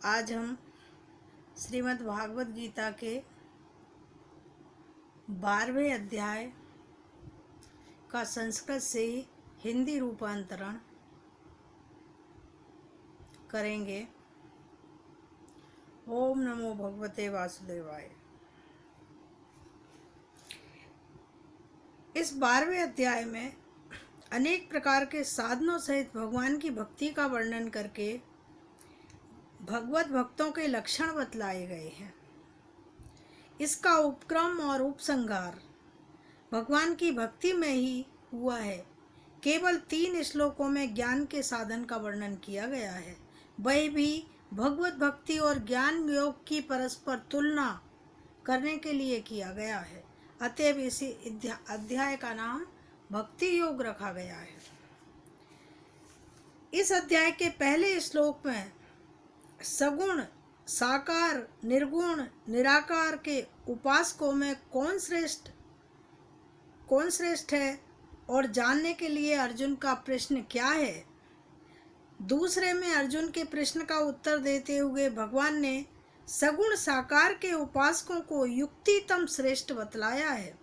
आज हम श्रीमद् भागवत गीता के 12वें अध्याय का संस्कृत से हिंदी रूपांतरण करेंगे। ओम नमो भगवते वासुदेवाय। इस 12वें अध्याय में अनेक प्रकार के साधनों सहित भगवान की भक्ति का वर्णन करके भगवत भक्तों के लक्षण बतलाए गए हैं। इसका उपक्रम और उपसंहार भगवान की भक्ति में ही हुआ है। केवल 3 श्लोकों में ज्ञान के साधन का वर्णन किया गया है, वह भी भगवत भक्ति और ज्ञान योग की परस्पर तुलना करने के लिए किया गया है। अतएव इसी अध्याय का नाम भक्ति योग रखा गया है। इस अध्याय के पहले श्लोक में सगुण, साकार, निर्गुण, निराकार के उपासकों में कौन श्रेष्ठ है और जानने के लिए अर्जुन का प्रश्न क्या है। दूसरे में अर्जुन के प्रश्न का उत्तर देते हुए भगवान ने सगुण साकार के उपासकों को युक्तितम श्रेष्ठ बतलाया है।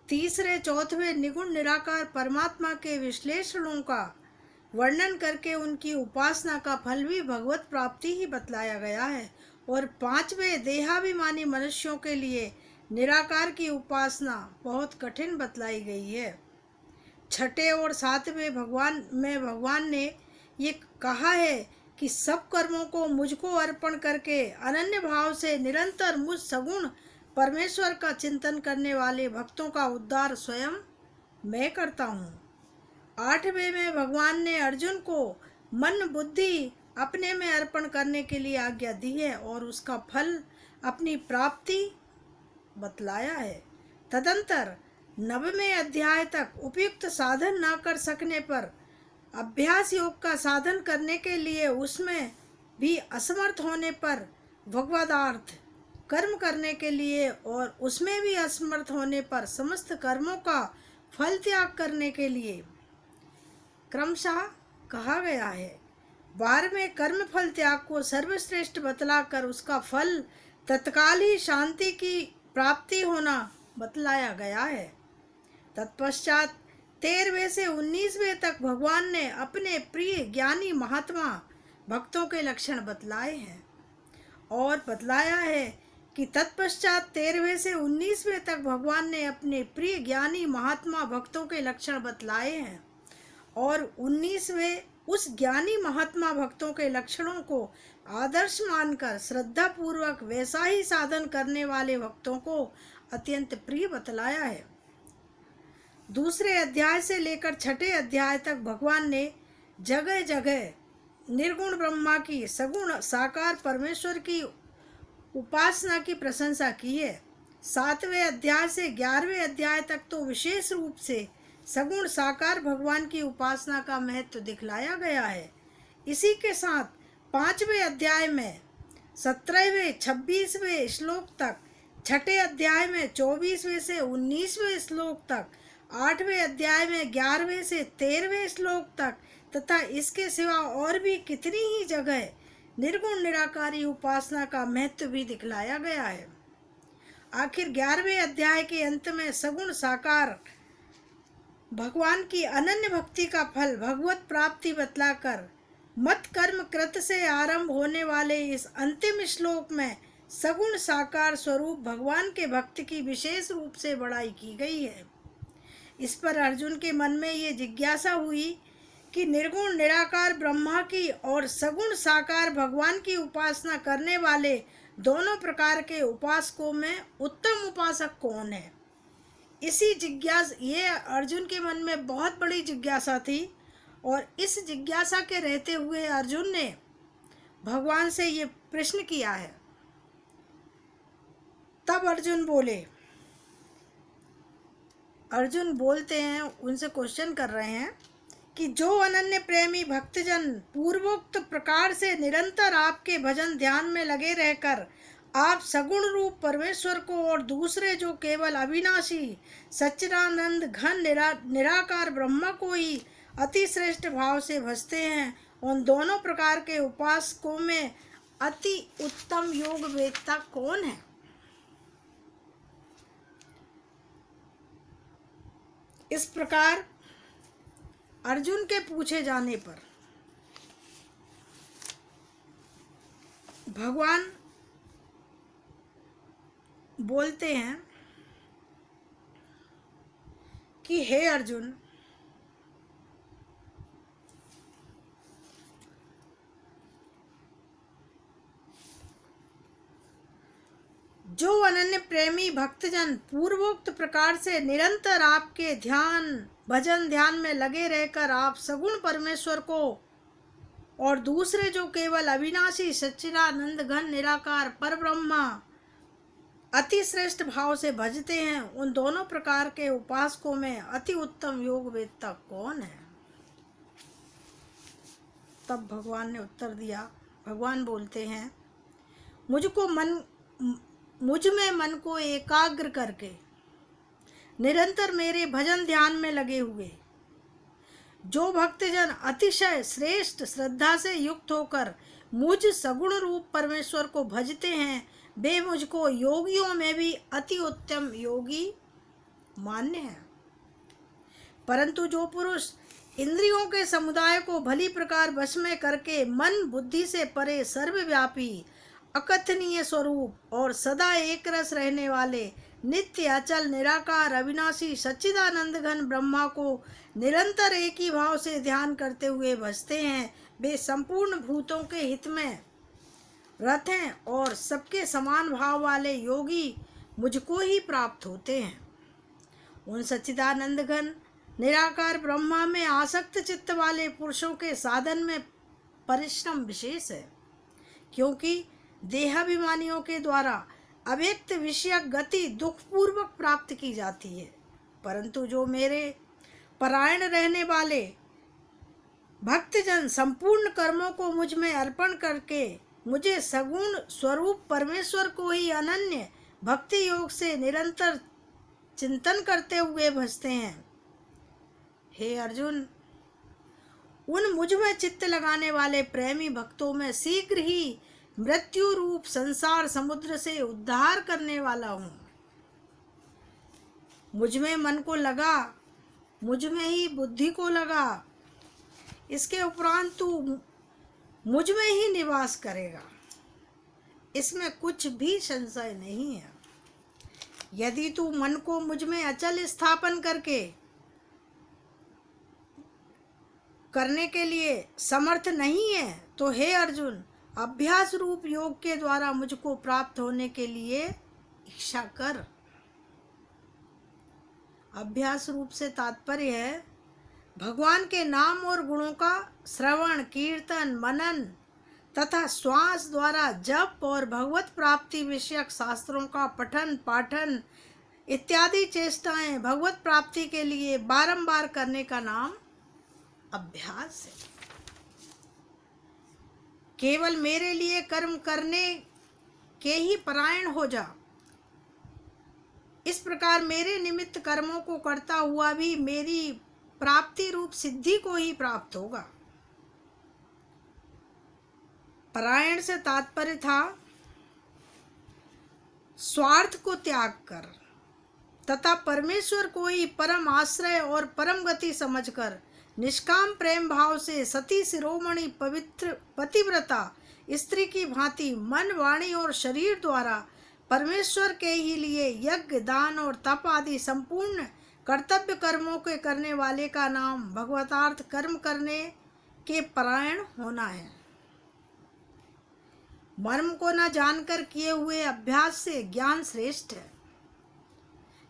तीसरे चौथवें निगुण निराकार परमात्मा के विश्लेषणों का वर्णन करके उनकी उपासना का फल भी भगवत प्राप्ति ही बतलाया गया है। और 5वें देहाभिमानी मनुष्यों के लिए निराकार की उपासना बहुत कठिन बतलाई गई है। 6ठे और 7वें भगवान ने ये कहा है कि सब कर्मों को मुझको अर्पण करके अनन्य भाव से निरंतर मुझ सगुण परमेश्वर का चिंतन करने वाले भक्तों का उद्धार स्वयं मैं करता हूँ। 8वें में भगवान ने अर्जुन को मन बुद्धि अपने में अर्पण करने के लिए आज्ञा दी है और उसका फल अपनी प्राप्ति बतलाया है। तदंतर 9वें अध्याय तक उपयुक्त साधन न कर सकने पर अभ्यास योग का साधन करने के लिए उसमें भी असमर्थ होने पर भगवदार्थ कर्म करने के लिए और उसमें भी असमर्थ होने पर समस्त कर्मों का फल त्याग करने के लिए क्रमशः कहा गया है। 12वें कर्म फल त्याग को सर्वश्रेष्ठ बतलाकर उसका फल तत्काल ही शांति की प्राप्ति होना बतलाया गया है। तत्पश्चात 13वें से 19वें तक भगवान ने अपने प्रिय ज्ञानी महात्मा भक्तों के लक्षण बतलाए हैं और बतलाया है कि तत्पश्चात 13वें से 19वें तक भगवान ने अपने प्रिय ज्ञानी महात्मा भक्तों के लक्षण बतलाए हैं और 19वें उस ज्ञानी महात्मा भक्तों के लक्षणों को आदर्श मानकर श्रद्धा पूर्वक वैसा ही साधन करने वाले भक्तों को अत्यंत प्रिय बतलाया है। दूसरे अध्याय से लेकर 6ठे अध्याय तक भगवान ने जगह जगह निर्गुण ब्रह्मा की, सगुण साकार परमेश्वर की उपासना की प्रशंसा की है। 7वें अध्याय से 11वें अध्याय तक तो विशेष रूप से सगुण साकार भगवान की उपासना का महत्व दिखलाया गया है। इसी के साथ 5वें अध्याय में 17वें 26वें श्लोक तक, 6ठे अध्याय में 24वें से 19वें श्लोक तक, 8वें अध्याय में 11वें से 13वें श्लोक तक तथा इसके सिवा और भी कितनी ही जगह निर्गुण निराकारी उपासना का महत्व भी दिखलाया गया है। आखिर 11वें अध्याय के अंत में सगुण साकार भगवान की अनन्य भक्ति का फल भगवत प्राप्ति बतलाकर मत कर्म कृत से आरंभ होने वाले इस अंतिम श्लोक में सगुण साकार स्वरूप भगवान के भक्त की विशेष रूप से बड़ाई की गई है। इस पर अर्जुन के मन में ये जिज्ञासा हुई कि निर्गुण निराकार ब्रह्मा की और सगुण साकार भगवान की उपासना करने वाले दोनों प्रकार के उपासकों में उत्तम उपासक कौन है। इसी जिज्ञासा, ये अर्जुन के मन में बहुत बड़ी जिज्ञासा थी और इस जिज्ञासा के रहते हुए अर्जुन ने भगवान से ये प्रश्न किया है। तब अर्जुन बोलते हैं, उनसे क्वेश्चन कर रहे हैं कि जो अनन्य प्रेमी भक्तजन पूर्वोक्त प्रकार से निरंतर आपके भजन ध्यान में लगे रहकर आप सगुण रूप परमेश्वर को और दूसरे जो केवल अविनाशी सच्चिदानंद घन निराकार ब्रह्मा को ही अति श्रेष्ठ भाव से भजते हैं, उन दोनों प्रकार के उपासकों में अति उत्तम योग वेत्ता कौन है? इस प्रकार अर्जुन के पूछे जाने पर भगवान बोलते हैं कि हे अर्जुन, जो अनन्य प्रेमी भक्तजन पूर्वोक्त प्रकार से निरंतर आपके भजन ध्यान में लगे रहकर आप सगुण परमेश्वर को और दूसरे जो केवल अविनाशी सच्चिदानंद घन निराकार परब्रह्मा अति श्रेष्ठ भाव से भजते हैं, उन दोनों प्रकार के उपासकों में अति उत्तम योग वेत्ता कौन है? तब भगवान ने उत्तर दिया। भगवान बोलते हैं, मुझ में मन को एकाग्र करके निरंतर मेरे भजन ध्यान में लगे हुए जो भक्तजन अतिशय श्रेष्ठ श्रद्धा से युक्त होकर मुझ सगुण रूप परमेश्वर को भजते हैं, वे मुझको योगियों में भी अति उत्तम योगी मान्य है। परंतु जो पुरुष इंद्रियों के समुदाय को भली प्रकार वश में करके मन बुद्धि से परे सर्वव्यापी अकथनीय स्वरूप और सदा एक रस रहने वाले नित्य अचल निराकार अविनाशी सच्चिदानंद घन ब्रह्मा को निरंतर एक ही भाव से ध्यान करते हुए भजते हैं, वे संपूर्ण भूतों के हित में रत हैं और सबके समान भाव वाले योगी मुझको ही प्राप्त होते हैं। उन सच्चिदानंद घन निराकार ब्रह्मा में आसक्त चित्त वाले पुरुषों के साधन में परिश्रम विशेष है, क्योंकि देहाभिमानियों के द्वारा अव्यक्त विषयक गति दुखपूर्वक प्राप्त की जाती है। परंतु जो मेरे परायण रहने वाले भक्तजन संपूर्ण कर्मों को मुझ में अर्पण करके मुझे सगुण स्वरूप परमेश्वर को ही अनन्य भक्ति योग से निरंतर चिंतन करते हुए भजते हैं, हे अर्जुन, उन मुझ में चित्त लगाने वाले प्रेमी भक्तों में शीघ्र ही मृत्यु रूप संसार समुद्र से उद्धार करने वाला हूँ। मुझ में मन को लगा, मुझ में ही बुद्धि को लगा, इसके उपरांत तू मुझ में ही निवास करेगा, इसमें कुछ भी संशय नहीं है। यदि तू मन को मुझ में अचल स्थापन करने के लिए समर्थ नहीं है, तो हे अर्जुन, अभ्यास रूप योग के द्वारा मुझको प्राप्त होने के लिए इच्छा कर। अभ्यास रूप से तात्पर्य है भगवान के नाम और गुणों का श्रवण कीर्तन मनन तथा श्वास द्वारा जप और भगवत प्राप्ति विषयक शास्त्रों का पठन पाठन इत्यादि चेष्टाएं भगवत प्राप्ति के लिए बारंबार करने का नाम अभ्यास है। केवल मेरे लिए कर्म करने के ही परायण हो जा। इस प्रकार मेरे निमित्त कर्मों को करता हुआ भी मेरी प्राप्ति रूप सिद्धि को ही प्राप्त होगा। परायण से तात्पर्य था स्वार्थ को त्याग कर तथा परमेश्वर को ही परम आश्रय और परम गति समझकर निष्काम प्रेम भाव से सती शिरोमणि पवित्र पतिव्रता स्त्री की भांति मन वाणी और शरीर द्वारा परमेश्वर के ही लिए यज्ञ दान और तप आदि संपूर्ण कर्तव्य कर्मों के करने वाले का नाम भगवतार्थ कर्म करने के परायण होना है। मर्म को न जानकर किए हुए अभ्यास से ज्ञान श्रेष्ठ है।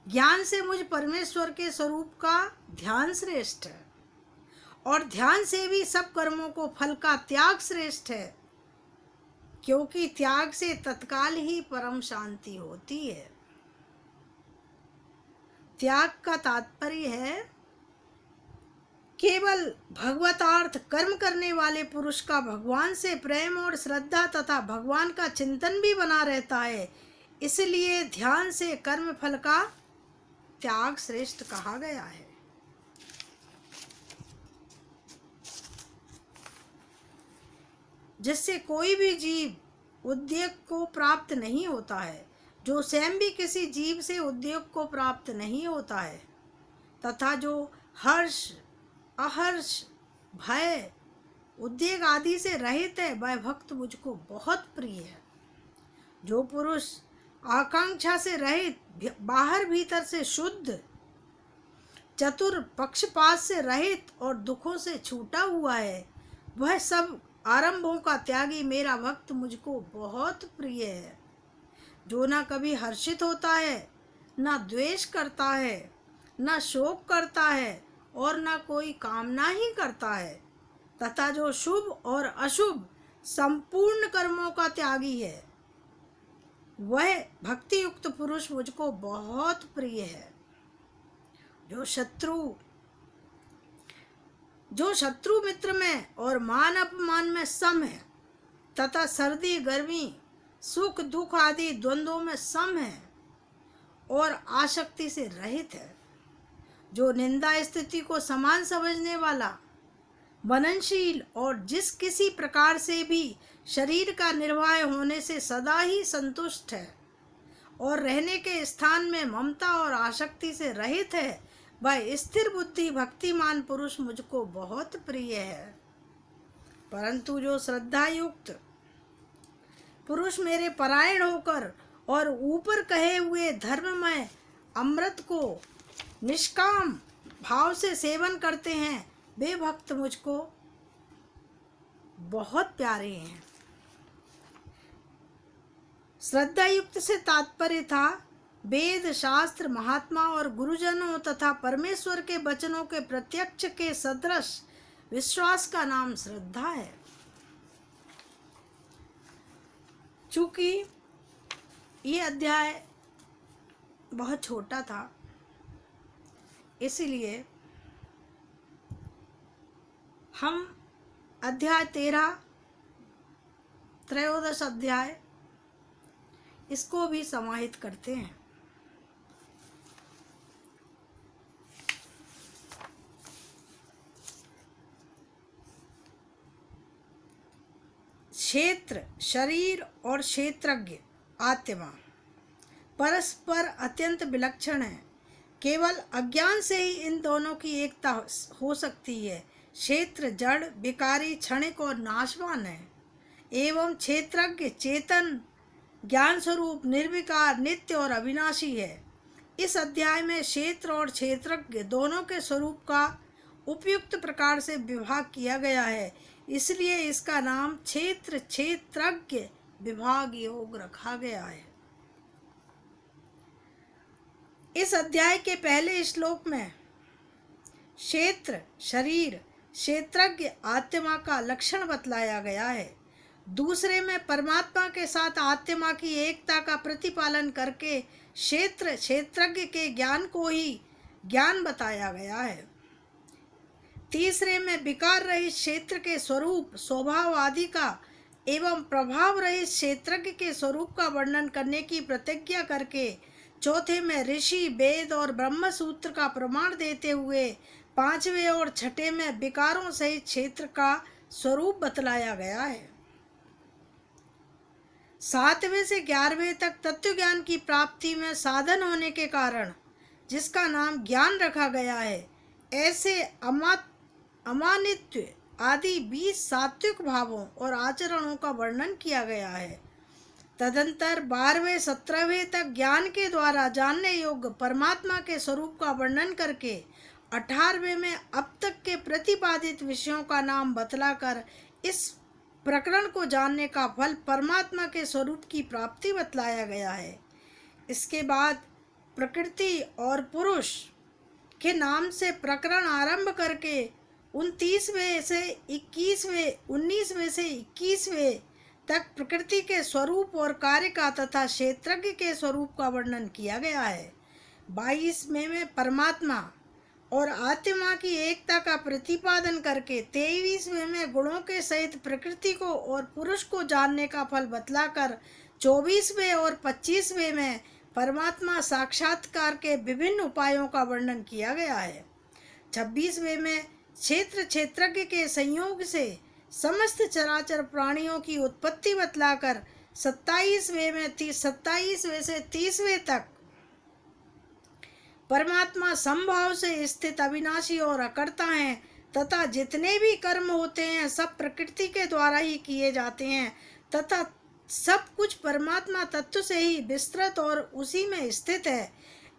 ज्ञान से मुझ परमेश्वर के स्वरूप का ध्यान श्रेष्ठ है और ध्यान से भी सब कर्मों को फल का त्याग श्रेष्ठ है, क्योंकि त्याग से तत्काल ही परम शांति होती है। त्याग का तात्पर्य है केवल भगवतार्थ कर्म करने वाले पुरुष का भगवान से प्रेम और श्रद्धा तथा भगवान का चिंतन भी बना रहता है, इसलिए ध्यान से कर्म फल का त्याग श्रेष्ठ कहा गया है। जिससे कोई भी जीव उद्योग को प्राप्त नहीं होता है, जो स्वयं भी किसी जीव से उद्योग को प्राप्त नहीं होता है, तथा जो हर्ष, अहर्ष, भय, उद्वेग आदि से रहित है, वह भक्त मुझको बहुत प्रिय है। जो पुरुष आकांक्षा से रहित, बाहर भीतर से शुद्ध, चतुर, पक्षपात से रहित और दुखों से छूटा हुआ है, वह सब आरंभों का त्यागी मेरा भक्त मुझको बहुत प्रिय है। जो ना कभी हर्षित होता है, ना द्वेष करता है, ना शोक करता है और ना कोई कामना ही करता है, तथा जो शुभ और अशुभ संपूर्ण कर्मों का त्यागी है, वह भक्ति युक्त पुरुष मुझको बहुत प्रिय है। जो शत्रु मित्र में और मान अपमान में सम है, तथा सर्दी गर्मी, सुख दुख आदि द्वंद्वों में सम है और आसक्ति से रहित है। जो निंदा स्थिति को समान समझने वाला, मननशील और जिस किसी प्रकार से भी शरीर का निर्वाह होने से सदा ही संतुष्ट है और रहने के स्थान में ममता और आसक्ति से रहित है, वह स्थिर बुद्धि भक्तिमान पुरुष मुझको बहुत प्रिय है। परंतु जो श्रद्धा युक्त पुरुष मेरे परायण होकर और ऊपर कहे हुए धर्ममय अमृत को निष्काम भाव से सेवन करते हैं, वे भक्त मुझको बहुत प्यारे हैं। श्रद्धा युक्त से तात्पर्य था वेद, शास्त्र, महात्मा और गुरुजनों तथा परमेश्वर के वचनों के प्रत्यक्ष के सदृश विश्वास का नाम श्रद्धा है। चूंकि ये अध्याय बहुत छोटा था, इसलिए हम अध्याय 13, त्रयोदश अध्याय, इसको भी समाहित करते हैं। क्षेत्र, शरीर और क्षेत्रज्ञ आत्मा परस्पर अत्यंत विलक्षण है। केवल अज्ञान से ही इन दोनों की एकता हो सकती है। क्षेत्र जड़, विकारी, क्षणिक और नाशवान है, एवं क्षेत्रज्ञ चेतन, ज्ञान स्वरूप, निर्विकार, नित्य और अविनाशी है। इस अध्याय में क्षेत्र और क्षेत्रज्ञ दोनों के स्वरूप का उपयुक्त प्रकार से विभाग किया गया है, इसलिए इसका नाम क्षेत्र क्षेत्रज्ञ विभाग योग रखा गया है। इस अध्याय के पहले श्लोक में क्षेत्र, शरीर, क्षेत्रज्ञ आत्मा का लक्षण बतलाया गया है। दूसरे में परमात्मा के साथ आत्मा की एकता का प्रतिपालन करके क्षेत्र क्षेत्रज्ञ के ज्ञान को ही ज्ञान बताया गया है। तीसरे में विकार रहित क्षेत्र के स्वरूप, स्वभाव आदि का एवं प्रभाव रहित क्षेत्रज्ञ के स्वरूप का वर्णन करने की प्रतिज्ञा करके चौथे में ऋषि, वेद और ब्रह्म सूत्र का प्रमाण देते हुए पांचवें और छठे में विकारों सहित क्षेत्र का स्वरूप बतलाया गया है। 7वें से 11वें तक तत्व ज्ञान की प्राप्ति में साधन होने के कारण जिसका नाम ज्ञान रखा गया है, ऐसे अमानित्व आदि 20 सात्विक भावों और आचरणों का वर्णन किया गया है। तदंतर 12वें 17वें तक ज्ञान के द्वारा जानने योग्य परमात्मा के स्वरूप का वर्णन करके 18वें में अब तक के प्रतिपादित विषयों का नाम बतलाकर इस प्रकरण को जानने का फल परमात्मा के स्वरूप की प्राप्ति बतलाया गया है। इसके बाद प्रकृति और पुरुष के नाम से प्रकरण आरंभ करके 29वें से 21वें तक प्रकृति के स्वरूप और कार्य का तथा क्षेत्रज्ञ के स्वरूप का वर्णन किया गया है। 22वें में परमात्मा और आत्मा की एकता का प्रतिपादन करके 23वें में गुणों के सहित प्रकृति को और पुरुष को जानने का फल बतलाकर 24वें और 25वें में परमात्मा साक्षात्कार के विभिन्न उपायों का वर्णन किया गया है। 26वें में क्षेत्र क्षेत्रज्ञ के संयोग से समस्त चराचर प्राणियों की उत्पत्ति बतलाकर 27वें से 30वें तक परमात्मा समभाव से स्थित अविनाशी और अकर्ता हैं तथा जितने भी कर्म होते हैं सब प्रकृति के द्वारा ही किए जाते हैं तथा सब कुछ परमात्मा तत्व से ही विस्तृत और उसी में स्थित है।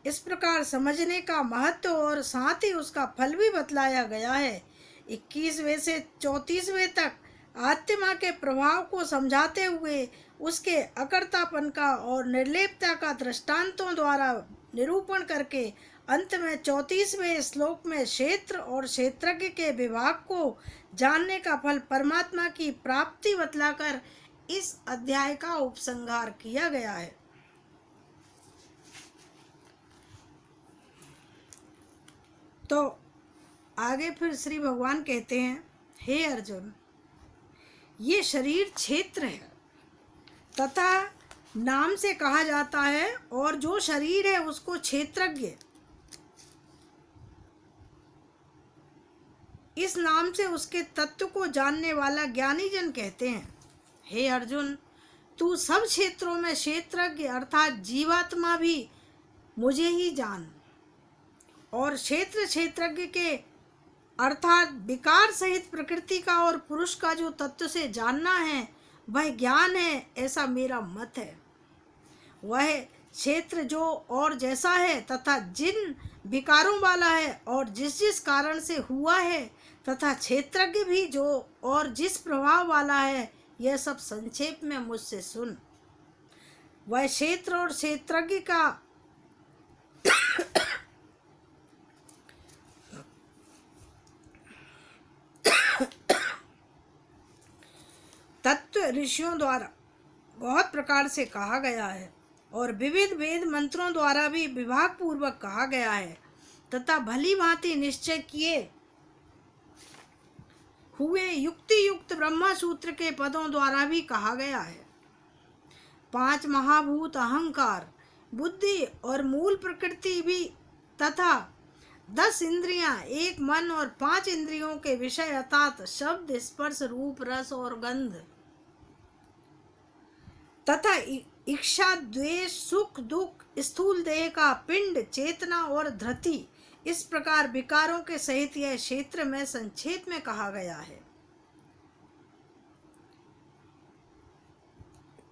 इस प्रकार समझने का महत्व और साथ ही उसका फल भी बतलाया गया है। 21वें से 34वें तक आत्मा के प्रभाव को समझाते हुए उसके अकर्तापन का और निर्लेपता का दृष्टांतों द्वारा निरूपण करके अंत में 34वें श्लोक में क्षेत्र और क्षेत्रज्ञ के विभाग को जानने का फल परमात्मा की प्राप्ति बतलाकर इस अध्याय का उपसंहार किया गया है। तो आगे फिर श्री भगवान कहते हैं, हे अर्जुन, ये शरीर क्षेत्र है तथा नाम से कहा जाता है और जो शरीर है उसको क्षेत्रज्ञ इस नाम से उसके तत्व को जानने वाला ज्ञानी जन कहते हैं। हे अर्जुन, तू सब क्षेत्रों में क्षेत्रज्ञ अर्थात जीवात्मा भी मुझे ही जान और क्षेत्रज्ञ के अर्थात विकार सहित प्रकृति का और पुरुष का जो तत्व से जानना है वह ज्ञान है, ऐसा मेरा मत है। वह क्षेत्र जो और जैसा है तथा जिन विकारों वाला है और जिस जिस कारण से हुआ है तथा क्षेत्रज्ञ भी जो और जिस प्रभाव वाला है, यह सब संक्षेप में मुझसे सुन। वह क्षेत्र और क्षेत्रज्ञ का तत्व ऋषियों द्वारा बहुत प्रकार से कहा गया है और विविध वेद मंत्रों द्वारा भी विभाग पूर्वक कहा गया है तथा भली भांति निश्चय किए हुए युक्ति युक्त ब्रह्मा सूत्र के पदों द्वारा भी कहा गया है। 5 महाभूत अहंकार, बुद्धि और मूल प्रकृति भी तथा 10 इंद्रियां, 1 मन और 5 इंद्रियों के विषय अर्थात शब्द, स्पर्श, रूप, रस और गंध तथा इच्छा, द्वेष, सुख, दुख, स्थूल देह का पिंड, चेतना और धृति, इस प्रकार विकारों के सहित यह क्षेत्र में संक्षेप में कहा गया है।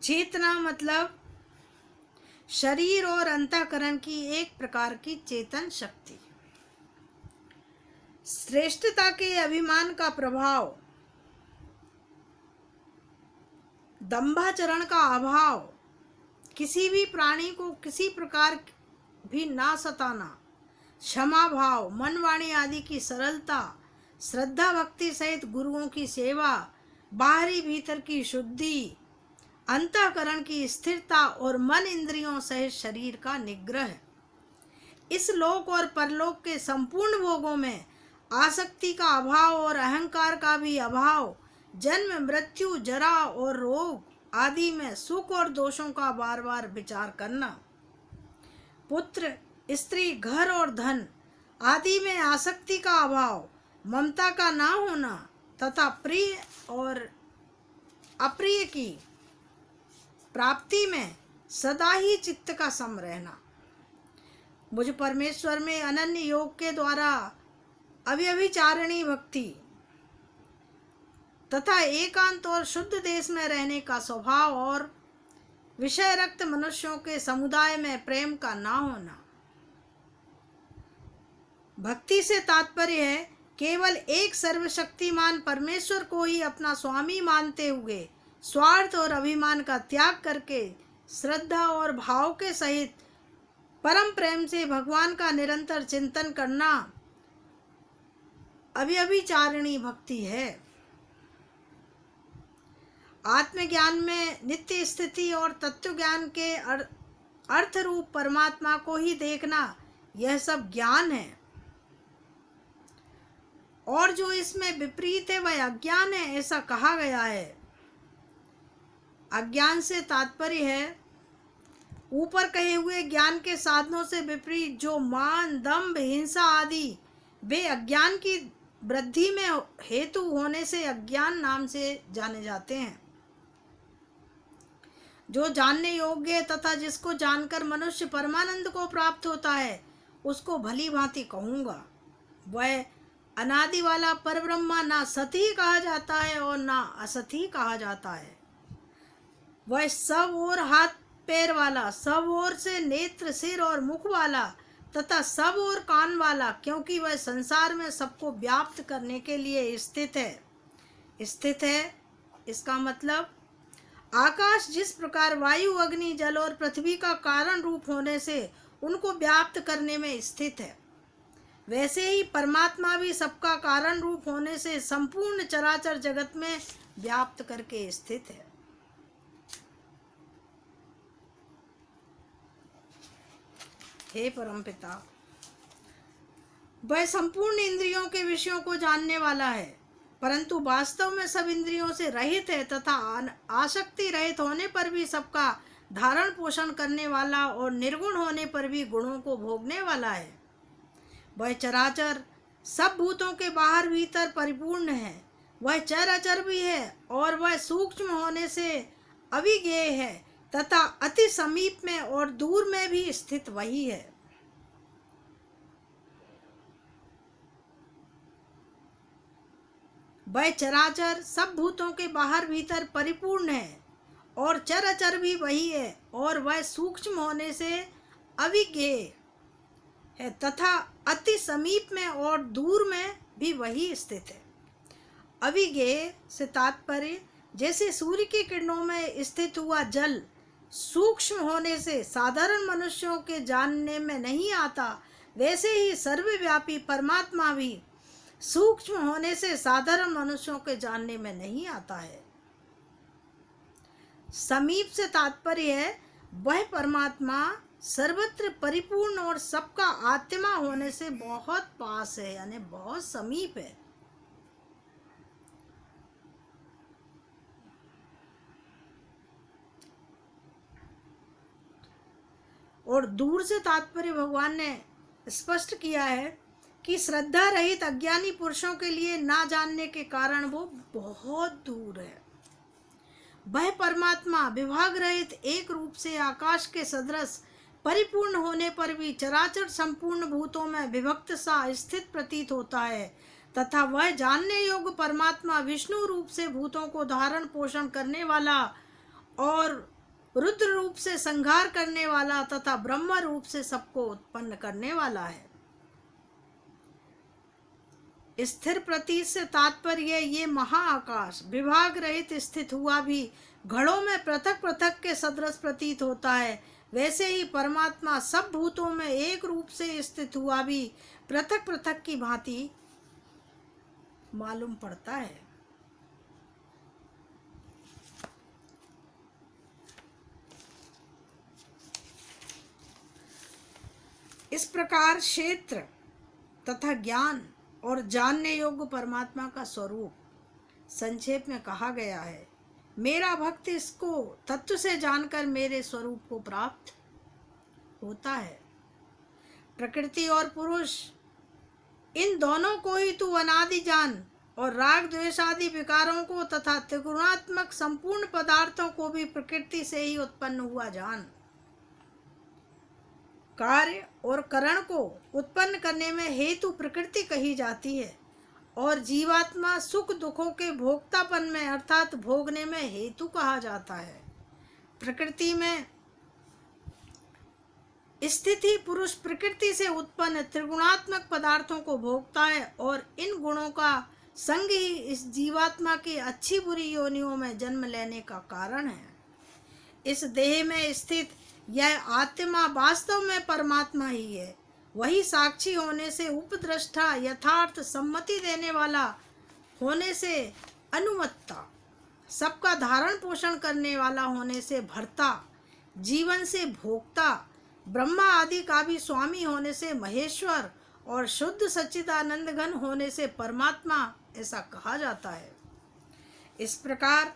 चेतना मतलब शरीर और अंतःकरण की एक प्रकार की चेतन शक्ति। श्रेष्ठता के अभिमान का प्रभाव, दंभाचरण का अभाव, किसी भी प्राणी को किसी प्रकार भी ना सताना, क्षमा भाव, मन वाणी आदि की सरलता, श्रद्धा भक्ति सहित गुरुओं की सेवा, बाहरी भीतर की शुद्धि, अंतःकरण की स्थिरता और मन इंद्रियों सहित शरीर का निग्रह। इस लोक और परलोक के संपूर्ण भोगों में आसक्ति का अभाव और अहंकार का भी अभाव, जन्म, मृत्यु, जरा और रोग आदि में सुख और दोषों का बार बार विचार करना, पुत्र, स्त्री, घर और धन आदि में आसक्ति का अभाव, ममता का ना होना तथा प्रिय और अप्रिय की प्राप्ति में सदा ही चित्त का सम रहना, मुझ परमेश्वर में अनन्य योग के द्वारा अव्यभिचारिणी भक्ति तथा एकांत और शुद्ध देश में रहने का स्वभाव और विषय रक्त मनुष्यों के समुदाय में प्रेम का ना होना। भक्ति से तात्पर्य है केवल एक सर्वशक्तिमान परमेश्वर को ही अपना स्वामी मानते हुए स्वार्थ और अभिमान का त्याग करके श्रद्धा और भाव के सहित परम प्रेम से भगवान का निरंतर चिंतन करना अव्यभिचारिणी भक्ति है। आत्मज्ञान में नित्य स्थिति और तत्व ज्ञान के अर्थ रूप परमात्मा को ही देखना, यह सब ज्ञान है और जो इसमें विपरीत है वह अज्ञान है, ऐसा कहा गया है। अज्ञान से तात्पर्य है ऊपर कहे हुए ज्ञान के साधनों से विपरीत जो मान, दंभ, हिंसा आदि वे अज्ञान की वृद्धि में हेतु होने से अज्ञान नाम से जाने जाते हैं। जो जानने योग्य है तथा जिसको जानकर मनुष्य परमानंद को प्राप्त होता है, उसको भली भांति कहूँगा। वह अनादि वाला परब्रह्मा ना सत ही कहा जाता है और ना असत ही कहा जाता है। वह सब और हाथ पैर वाला, सब ओर से नेत्र सिर और मुख वाला तथा सब और कान वाला, क्योंकि वह संसार में सबको व्याप्त करने के लिए स्थित है। इसका मतलब आकाश जिस प्रकार वायु, अग्नि, जल और पृथ्वी का कारण रूप होने से उनको व्याप्त करने में स्थित है, वैसे ही परमात्मा भी सबका कारण रूप होने से संपूर्ण चराचर जगत में व्याप्त करके स्थित है। हे परमपिता, वह संपूर्ण इंद्रियों के विषयों को जानने वाला है, परंतु वास्तव में सब इंद्रियों से रहित है तथा आसक्ति रहित होने पर भी सबका धारण पोषण करने वाला और निर्गुण होने पर भी गुणों को भोगने वाला है। वह चराचर सब भूतों के बाहर भीतर परिपूर्ण है। वह चर अचर भी है और वह सूक्ष्म होने से अविज्ञेय है तथा अति समीप में और दूर में भी स्थित वही है। वह चराचर सब भूतों के बाहर भीतर परिपूर्ण है और चर अचर भी वही है और वह सूक्ष्म होने से अविज्ञेय है तथा अति समीप में और दूर में भी वही स्थित है। अविज्ञेय से तात्पर्य जैसे सूर्य की किरणों में स्थित हुआ जल सूक्ष्म होने से साधारण मनुष्यों के जानने में नहीं आता, वैसे ही सर्वव्यापी परमात्मा भी सूक्ष्म होने से साधारण मनुष्यों के जानने में नहीं आता है। समीप से तात्पर्य है वह परमात्मा सर्वत्र परिपूर्ण और सबका आत्मा होने से बहुत पास है, यानी बहुत समीप है। और दूर से तात्पर्य भगवान ने स्पष्ट किया है कि श्रद्धा रहित अज्ञानी पुरुषों के लिए ना जानने के कारण वो बहुत दूर है। वह परमात्मा विभाग रहित एक रूप से आकाश के सदृश परिपूर्ण होने पर भी चराचर संपूर्ण भूतों में विभक्त सा स्थित प्रतीत होता है तथा वह जानने योग्य परमात्मा विष्णु रूप से भूतों को धारण पोषण करने वाला और रुद्र रूप से संहार करने वाला तथा ब्रह्म रूप से सबको उत्पन्न करने वाला है। स्थिर प्रतीत से तात्पर्य ये महाआकाश विभाग रहित स्थित हुआ भी घड़ों में पृथक पृथक के सदृश प्रतीत होता है, वैसे ही परमात्मा सब भूतों में एक रूप से स्थित हुआ भी पृथक पृथक की भांति मालूम पड़ता है। इस प्रकार क्षेत्र तथा ज्ञान और जानने योग्य परमात्मा का स्वरूप संक्षेप में कहा गया है। मेरा भक्त इसको तत्व से जानकर मेरे स्वरूप को प्राप्त होता है। प्रकृति और पुरुष इन दोनों को ही तू अनादि जान और राग द्वेष आदि विकारों को तथा त्रिगुणात्मक संपूर्ण पदार्थों को भी प्रकृति से ही उत्पन्न हुआ जान। कार्य और करण को उत्पन्न करने में हेतु प्रकृति कही जाती है और जीवात्मा सुख दुखों के भोक्तापन में अर्थात भोगने में हेतु कहा जाता है। प्रकृति में स्थिति पुरुष प्रकृति से उत्पन्न त्रिगुणात्मक पदार्थों को भोगता है और इन गुणों का संग ही इस जीवात्मा की अच्छी बुरी योनियों में जन्म लेने का कारण है। इस देह में स्थित यह आत्मा वास्तव में परमात्मा ही है। वही साक्षी होने से उपद्रष्टा यथार्थ सम्मति देने वाला होने से अनुमत्ता सबका धारण पोषण करने वाला होने से भर्ता जीवन से भोक्ता ब्रह्मा आदि का भी स्वामी होने से महेश्वर और शुद्ध सच्चिदानंद घन होने से परमात्मा ऐसा कहा जाता है। इस प्रकार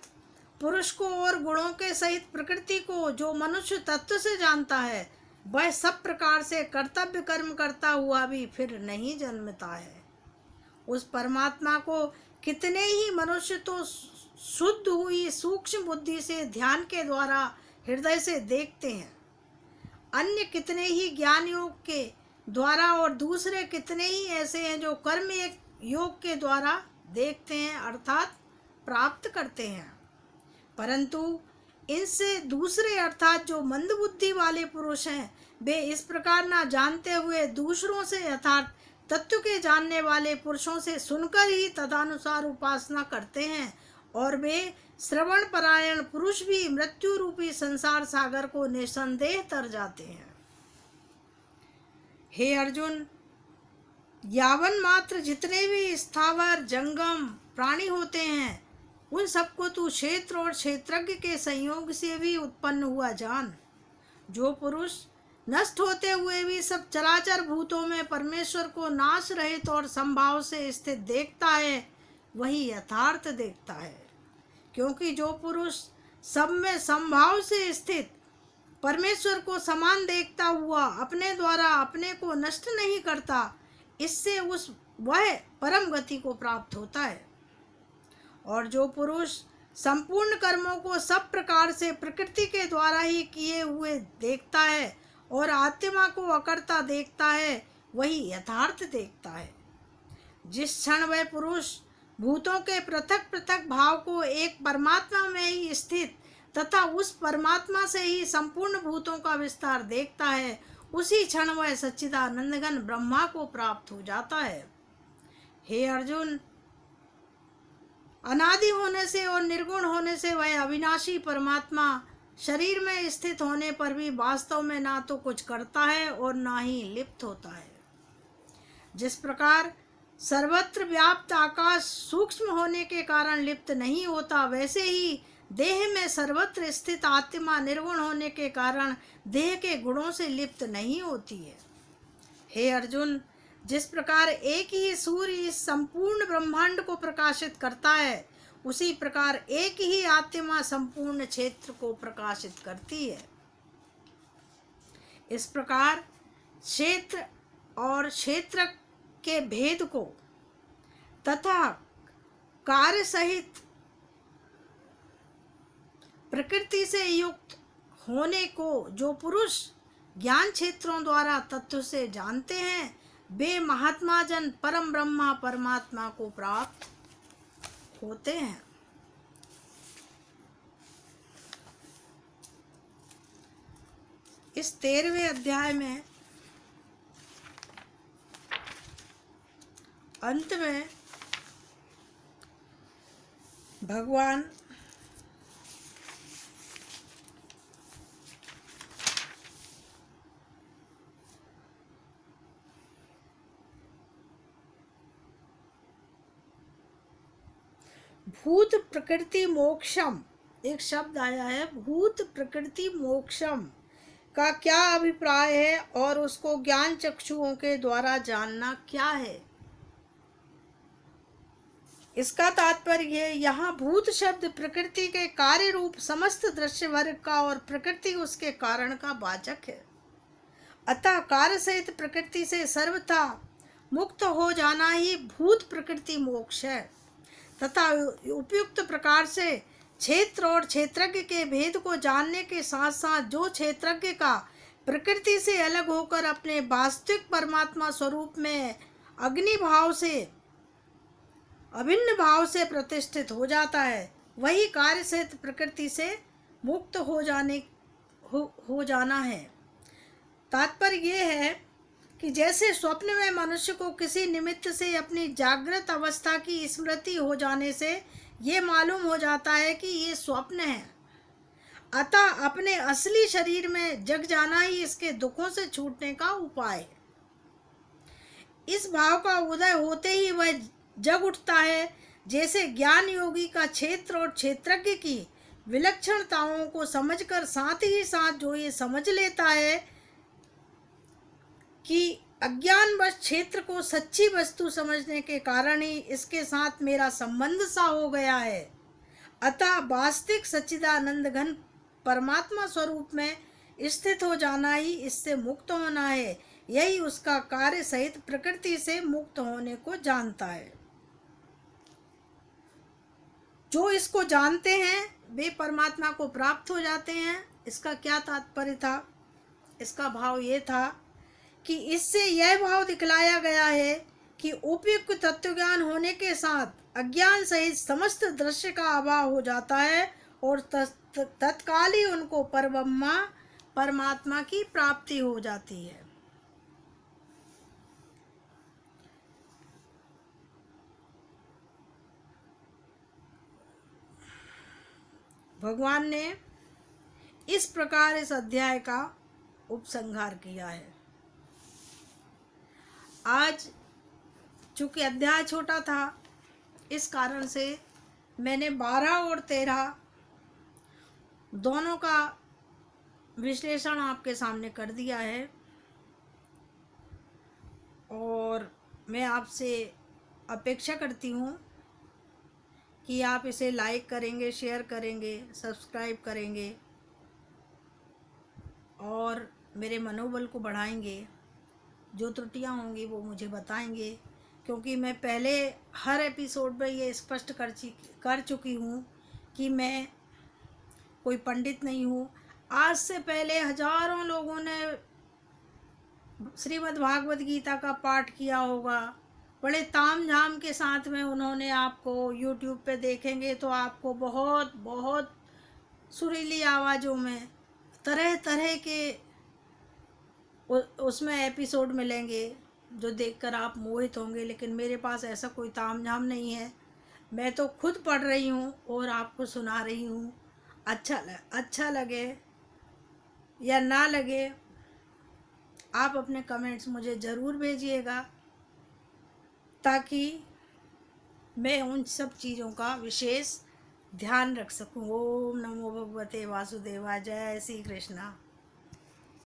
पुरुष को और गुणों के सहित प्रकृति को जो मनुष्य तत्व से जानता है वह सब प्रकार से कर्तव्य कर्म करता हुआ भी फिर नहीं जन्मता है। उस परमात्मा को कितने ही मनुष्य तो शुद्ध हुई सूक्ष्म बुद्धि से ध्यान के द्वारा हृदय से देखते हैं। अन्य कितने ही ज्ञान योग के द्वारा और दूसरे कितने ही ऐसे हैं जो कर्म योग के द्वारा देखते हैं अर्थात प्राप्त करते हैं। परंतु इनसे दूसरे अर्थात जो मंदबुद्धि वाले पुरुष हैं, वे इस प्रकार ना जानते हुए दूसरों से अर्थात तत्व के जानने वाले पुरुषों से सुनकर ही तदनुसार उपासना करते हैं, और वे श्रवण परायण पुरुष भी मृत्यु रूपी संसार सागर को निसंदेह तर जाते हैं। हे अर्जुन, यावन मात्र जितने भी स्थावर जंगम प्राणी होते हैं, उन सबको तू क्षेत्र और क्षेत्रज्ञ के संयोग से भी उत्पन्न हुआ जान। जो पुरुष नष्ट होते हुए भी सब चराचर भूतों में परमेश्वर को नाश रहित और संभाव से स्थित देखता है, वही यथार्थ देखता है। क्योंकि जो पुरुष सब में संभाव से स्थित परमेश्वर को समान देखता हुआ अपने द्वारा अपने को नष्ट नहीं करता, इससे वह परम गति को प्राप्त होता है। और जो पुरुष संपूर्ण कर्मों को सब प्रकार से प्रकृति के द्वारा ही किए हुए देखता है और आत्मा को अकर्ता देखता है, वही यथार्थ देखता है। जिस क्षण वह पुरुष भूतों के पृथक पृथक भाव को एक परमात्मा में ही स्थित तथा उस परमात्मा से ही संपूर्ण भूतों का विस्तार देखता है, उसी क्षण वह सच्चिदानंद घन ब्रह्मा को प्राप्त हो जाता है। हे अर्जुन, अनादि होने से और निर्गुण होने से वह अविनाशी परमात्मा शरीर में स्थित होने पर भी वास्तव में ना तो कुछ करता है और ना ही लिप्त होता है। जिस प्रकार सर्वत्र व्याप्त आकाश सूक्ष्म होने के कारण लिप्त नहीं होता, वैसे ही देह में सर्वत्र स्थित आत्मा निर्गुण होने के कारण देह के गुणों से लिप्त नहीं होती है। हे अर्जुन, जिस प्रकार एक ही सूर्य इस संपूर्ण ब्रह्मांड को प्रकाशित करता है, उसी प्रकार एक ही आत्मा संपूर्ण क्षेत्र को प्रकाशित करती है। इस प्रकार क्षेत्र और क्षेत्र के भेद को तथा कार्य सहित प्रकृति से युक्त होने को जो पुरुष ज्ञान क्षेत्रों द्वारा तत्व से जानते हैं, वे महात्मा जन परम ब्रह्मा परमात्मा को प्राप्त होते हैं। इस 13वें अध्याय में अंत में भगवान भूत प्रकृति मोक्षम, एक शब्द आया है, भूत प्रकृति मोक्षम का क्या अभिप्राय है और उसको ज्ञान चक्षुओं के द्वारा जानना क्या है। इसका तात्पर्य यहाँ भूत शब्द प्रकृति के कार्य रूप समस्त दृश्य वर्ग का और प्रकृति उसके कारण का वाचक है। अतः कार्य सहित प्रकृति से सर्वथा मुक्त हो जाना ही भूत प्रकृति मोक्ष है। तथा उपयुक्त प्रकार से क्षेत्र और क्षेत्रज्ञ के भेद को जानने के साथ साथ जो क्षेत्रज्ञ का प्रकृति से अलग होकर अपने वास्तविक परमात्मा स्वरूप में अग्नि भाव से अभिन्न भाव से प्रतिष्ठित हो जाता है, वही कार्य सहित प्रकृति से मुक्त हो जाना है। तात्पर्य यह है कि जैसे स्वप्न में मनुष्य को किसी निमित्त से अपनी जागृत अवस्था की स्मृति हो जाने से ये मालूम हो जाता है कि ये स्वप्न है, अतः अपने असली शरीर में जग जाना ही इसके दुखों से छूटने का उपाय है। इस भाव का उदय होते ही वह जग उठता है। जैसे ज्ञान योगी का क्षेत्र और क्षेत्रज्ञ की विलक्षणताओं को समझकर साथ ही साथ जो ये समझ लेता है कि अज्ञानवश क्षेत्र को सच्ची वस्तु समझने के कारण ही इसके साथ मेरा संबंध सा हो गया है, अतः वास्तविक सच्चिदानंद घन परमात्मा स्वरूप में स्थित हो जाना ही इससे मुक्त होना है। यही उसका कार्य सहित प्रकृति से मुक्त होने को जानता है। जो इसको जानते हैं वे परमात्मा को प्राप्त हो जाते हैं इसका क्या तात्पर्य था? इसका भाव ये था कि इससे यह भाव दिखलाया गया है कि उपयुक्त तत्वज्ञान होने के साथ अज्ञान सहित समस्त दृश्य का अभाव हो जाता है और तत्काल ही उनको परब्रह्मा परमात्मा की प्राप्ति हो जाती है। भगवान ने इस प्रकार इस अध्याय का उपसंहार किया है। आज चूंकि अध्याय छोटा था, इस कारण से मैंने 12 और 13 दोनों का विश्लेषण आपके सामने कर दिया है और मैं आपसे अपेक्षा करती हूँ कि आप इसे लाइक करेंगे, शेयर करेंगे, सब्सक्राइब करेंगे और मेरे मनोबल को बढ़ाएंगे। जो त्रुटियां होंगी वो मुझे बताएंगे, क्योंकि मैं पहले हर एपिसोड में ये स्पष्ट कर चुकी हूँ कि मैं कोई पंडित नहीं हूँ। आज से पहले हजारों लोगों ने श्रीमद् भागवत गीता का पाठ किया होगा, बड़े ताम झाम के साथ में उन्होंने आपको यूट्यूब पे देखेंगे तो आपको बहुत बहुत सुरीली आवाज़ों में तरह तरह के उसमें एपिसोड मिलेंगे जो देखकर आप मोहित होंगे। लेकिन मेरे पास ऐसा कोई तामझाम नहीं है, मैं तो खुद पढ़ रही हूँ और आपको सुना रही हूँ। अच्छा लगे या ना लगे, आप अपने कमेंट्स मुझे ज़रूर भेजिएगा ताकि मैं उन सब चीज़ों का विशेष ध्यान रख सकूँ। ओम नमो भगवते वासुदेवाय। जय श्री कृष्णा।